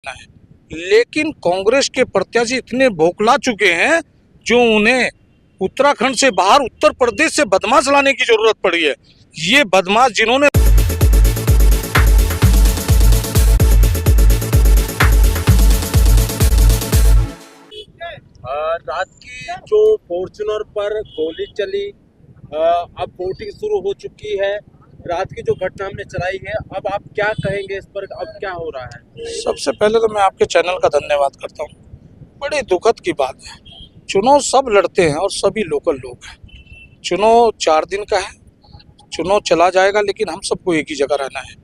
है। लेकिन कांग्रेस के प्रत्याशी इतने बौखला चुके हैं जो उन्हें उत्तराखंड से बाहर उत्तर प्रदेश से बदमाश लाने की जरूरत पड़ी है। ये बदमाश जिन्होंने रात की जो फॉर्च्यूनर पर गोली चली, अब वोटिंग शुरू हो चुकी है। रात की जो घटना हमने चलाई है, अब आप क्या कहेंगे इस पर? अब क्या हो रहा है? सबसे पहले तो मैं आपके चैनल का धन्यवाद करता हूँ। बड़ी दुखद की बात है, चुनाव सब लड़ते हैं और सभी लोकल लोग हैं। चुनाव 4 दिन का है, चुनाव चला जाएगा, लेकिन हम सबको एक ही जगह रहना है।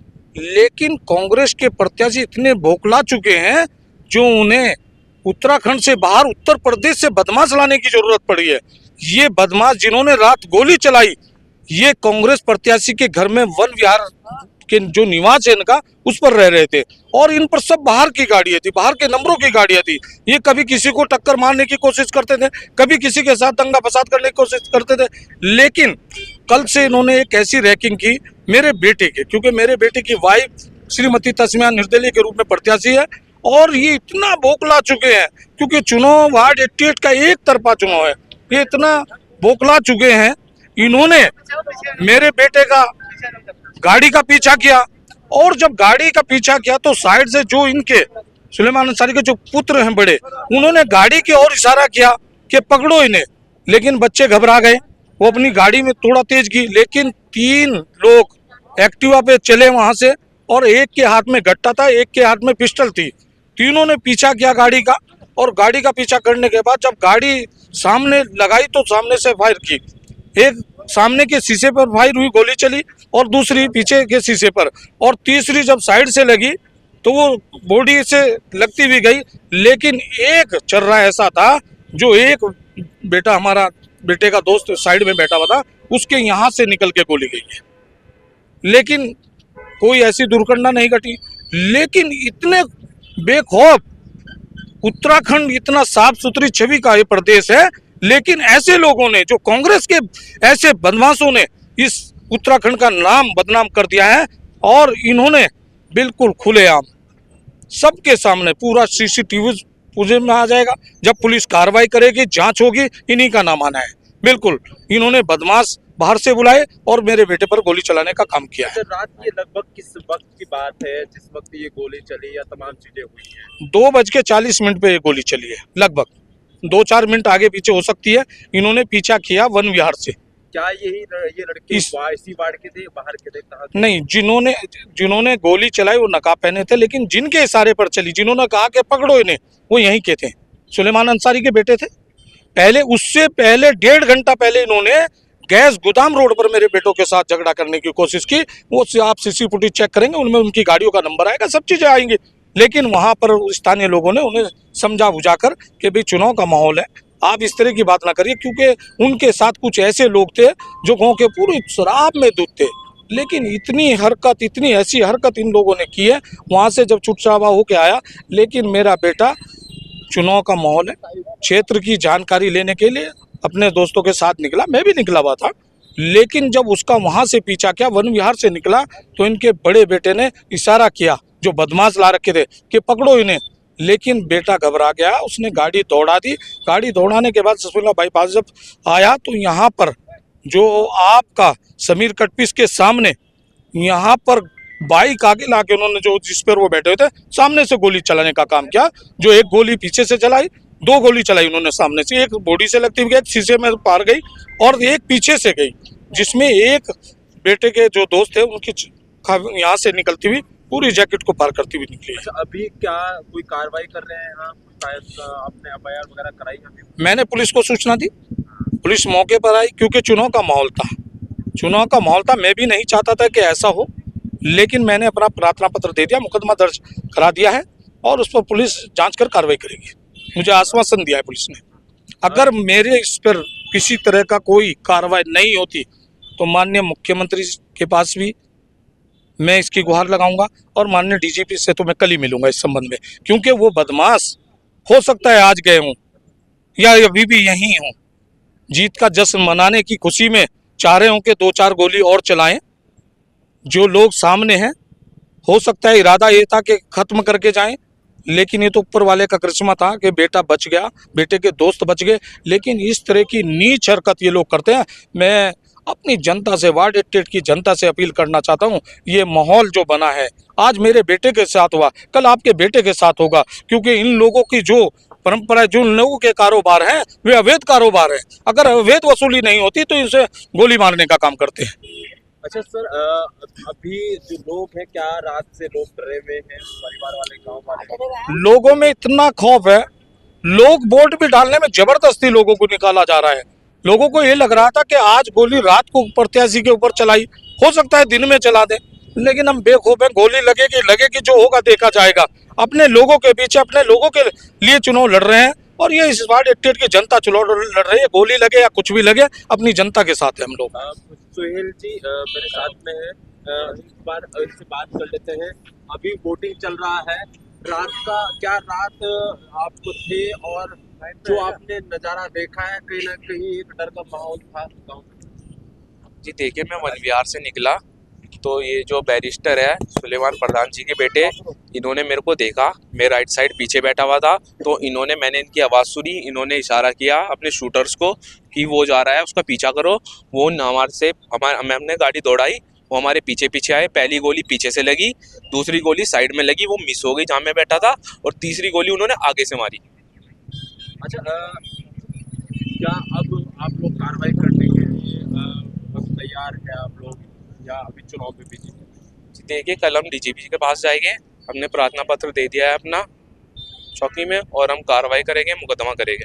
लेकिन कांग्रेस के प्रत्याशी इतने बौखला चुके हैं जो उन्हें उत्तराखंड से बाहर उत्तर प्रदेश से बदमाश लाने की जरूरत पड़ी है। ये बदमाश जिन्होंने रात गोली चलाई, ये कांग्रेस प्रत्याशी के घर में वन विहार के जो निवास है इनका, उस पर रह रहे थे और इन पर सब बाहर की गाड़ियां थी, बाहर के नंबरों की गाड़ियां थी। ये कभी किसी को टक्कर मारने की कोशिश करते थे, कभी किसी के साथ दंगा फसाद करने की कोशिश करते थे। लेकिन कल से इन्होंने एक ऐसी रैकिंग की मेरे बेटे के, क्योंकि मेरे बेटे की वाइफ श्रीमती तस्मिया निर्दलीय के रूप में प्रत्याशी है, और ये इतना बौखला चुके हैं क्योंकि चुनाव वार्ड 88 का एक तरफा चुनाव है। ये इतना बौखला चुके हैं, इन्होंने मेरे बेटे का गाड़ी का पीछा किया, और जब गाड़ी का पीछा किया तो साइड से जो इनके सुलेमान अंसारी के जो पुत्र हैं बड़े, उन्होंने गाड़ी की ओर इशारा किया कि पकड़ो इन्हें। लेकिन बच्चे घबरा गए, वो अपनी गाड़ी में थोड़ा तेज की, लेकिन 3 लोग एक्टिवा पे चले वहां से, और एक के हाथ में गट्टा था, एक के हाथ में पिस्टल थी। तीनों ने पीछा किया गाड़ी का, और गाड़ी का पीछा करने के बाद जब गाड़ी सामने लगाई तो सामने से फायर की। एक सामने के शीशे पर फायर हुई, गोली चली, और दूसरी पीछे के शीशे पर, और तीसरी जब साइड से लगी तो वो बॉडी से लगती भी गई। लेकिन एक चर्रा ऐसा था जो एक बेटा, हमारा बेटे का दोस्त साइड में बैठा हुआ था, उसके यहाँ से निकल के गोली गई है। लेकिन कोई ऐसी दुर्घटना नहीं घटी। लेकिन इतने बेखौफ, उत्तराखंड इतना साफ सुथरी छवि का ये प्रदेश है, लेकिन ऐसे लोगों ने, जो कांग्रेस के ऐसे बदमाशों ने इस उत्तराखंड का नाम बदनाम कर दिया है, और इन्होंने बिल्कुल खुलेआम सबके सामने पूरा सीसीटीवी पूजे में आ जाएगा। जब पुलिस कार्रवाई करेगी, जांच होगी, इन्हीं का नाम आना है। बिल्कुल इन्होंने बदमाश बाहर से बुलाए और मेरे बेटे पर गोली चलाने का काम किया है। रात की लगभग किस वक्त की बात है जिस वक्त ये गोली चली या तमाम चीजें हुई हैं? 2:40 पे ये गोली चली है। लगभग 2-4 मिनट आगे पीछे हो सकती है। इन्होंने पीछा किया वन विहार से। क्या ये लड़के इसी वार्ड के थे, बाहर के थे, कहाँ थे? नहीं, जिन्होंने गोली चलाई वो नकाब पहने थे, लेकिन जिनके इशारे पर चली, जिन्होंने कहा कि पकड़ो इन्हें, वो यहीं के थे, सुलेमान अंसारी के बेटे थे। पहले, उससे पहले 1.5 घंटा पहले इन्होंने गैस गोदाम रोड पर मेरे बेटों के साथ झगड़ा करने की कोशिश की। वो आप सीसी फुटेज चेक करेंगे, उनमें उनकी गाड़ियों का नंबर आएगा, सब चीजें आएंगी। लेकिन वहां पर स्थानीय लोगों ने उन्हें समझा बुझाकर कि भाई चुनाव का माहौल है, आप इस तरह की बात ना करिए, क्योंकि उनके साथ कुछ ऐसे लोग थे जो गांव के पूरी शराब में धुत थे। लेकिन इतनी ऐसी हरकत इन लोगों ने की है। वहां से जब छुटछावा होके आया, लेकिन मेरा बेटा, चुनाव का माहौल है, क्षेत्र की जानकारी लेने के लिए अपने दोस्तों के साथ निकला, मैं भी निकला हुआ था। लेकिन जब उसका वहां से पीछा किया, वन विहार से निकला, तो इनके बड़े बेटे ने इशारा किया, जो बदमाश ला रखे थे, कि पकड़ो इन्हें। लेकिन बेटा घबरा गया, उसने गाड़ी दौड़ा दी। गाड़ी दौड़ाने के बाद ससुल्ला बाईपास जब आया तो यहाँ पर जो आपका समीर कटपीस के सामने, यहाँ पर बाइक आगे लाके उन्होंने, जो जिस पर वो बैठे हुए थे, सामने से गोली चलाने का काम किया। जो एक गोली पीछे से चलाई, 2 गोली चलाई उन्होंने सामने से, एक बॉडी से लगती हुई गई, शीशे में पार गई, और एक पीछे से गई, जिसमें एक बेटे के जो दोस्त थे उनकी यहाँ से निकलती हुई पूरी जैकेट को पार करती हुई निकली है। अच्छा, अभी क्या कोई कार्रवाई कर रहे हैं आप? आपने एफआईआर वगैरह कराई अभी? मैंने पुलिस को सूचना दी, पुलिस मौके पर आई, क्योंकि चुनाव का माहौल था। मैं भी नहीं चाहता था कि ऐसा हो, लेकिन मैंने अपना प्रार्थना पत्र दे दिया, मुकदमा दर्ज करा दिया है, और उस पर पुलिस जांच कर कार्रवाई करेगी। मुझे आश्वासन दिया है पुलिस ने। अगर मेरे इस पर किसी तरह का कोई कार्रवाई नहीं होती तो माननीय मुख्यमंत्री के पास भी मैं इसकी गुहार लगाऊंगा, और माननीय डीजीपी से तो मैं कल ही मिलूंगा इस संबंध में, क्योंकि वो बदमाश हो सकता है आज गए हों या अभी भी यहीं हों, जीत का जश्न मनाने की खुशी में चाह रहे हों कि 2-4 गोली और चलाएं। जो लोग सामने हैं, हो सकता है इरादा ये था कि खत्म करके जाएं, लेकिन ये तो ऊपर वाले का करिश्मा था कि बेटा बच गया, बेटे के दोस्त बच गए। लेकिन इस तरह की नीच हरकत ये लोग करते हैं। मैं अपनी जनता से, वार्ड 88 की जनता से अपील करना चाहता हूँ, ये माहौल जो बना है, आज मेरे बेटे के साथ हुआ, कल आपके बेटे के साथ होगा, क्योंकि इन लोगों की जो परंपरा, जो इन लोगों के कारोबार हैं, वे अवैध कारोबार है। अगर अवैध वसूली नहीं होती तो इनसे गोली मारने का काम करते हैं। अच्छा सर, अभी जो लोग हैं, क्या रात से लोग डरे हुए हैं, परिवार वाले, गांव वाले? लोगों में इतना खौफ है, लोग वोट भी डालने में जबरदस्ती लोगों को निकाला जा रहा है। लोगों को ये लग रहा था कि आज गोली रात को प्रत्याशी के ऊपर चलाई, हो सकता है दिन में चला दे, लेकिन हम बेखौफ हैं। गोली लगेगी, जो होगा देखा जाएगा। अपने लोगों के पीछे, अपने लोगों के लिए चुनाव लड़ रहे हैं, और ये इस वार्ड 88 की जनता चुनाव लड़ रही है। गोली लगे या कुछ भी लगे, अपनी जनता के साथ है हम लोग। सुहेल जी मेरे साथ में है, एक बार इनसे बात कर लेते हैं। अभी वोटिंग चल रहा है, रात का क्या, रात आप थे और जो आपने नज़ारा देखा है, कहीं ना कहीं एक डर का माहौल था गाँव में? जी देखिए, मैं वन विहार से निकला तो ये जो बैरिस्टर है सुलेमान प्रधान जी के बेटे, इन्होंने मेरे को देखा, मैं राइट साइड पीछे बैठा हुआ था, तो मैंने इनकी आवाज़ सुनी, इन्होंने इशारा किया अपने शूटर्स को कि वो जा रहा है, उसका पीछा करो। वो हमने गाड़ी दौड़ाई, वो हमारे पीछे पीछे आए। पहली गोली पीछे से लगी, दूसरी गोली साइड में लगी, वो मिस हो गई जहाँ मैं बैठा था, और तीसरी गोली उन्होंने आगे से मारी। अच्छा, क्या अब आप लोग कार्रवाई करने के लिए बस तैयार है आप लोग, या अभी चुनाव में बिजी? देखिए, कल हम डीजीपी के पास जाएंगे, हमने प्रार्थना पत्र दे दिया है अपना चौकी में, और हम कार्रवाई करेंगे, मुकदमा करेंगे।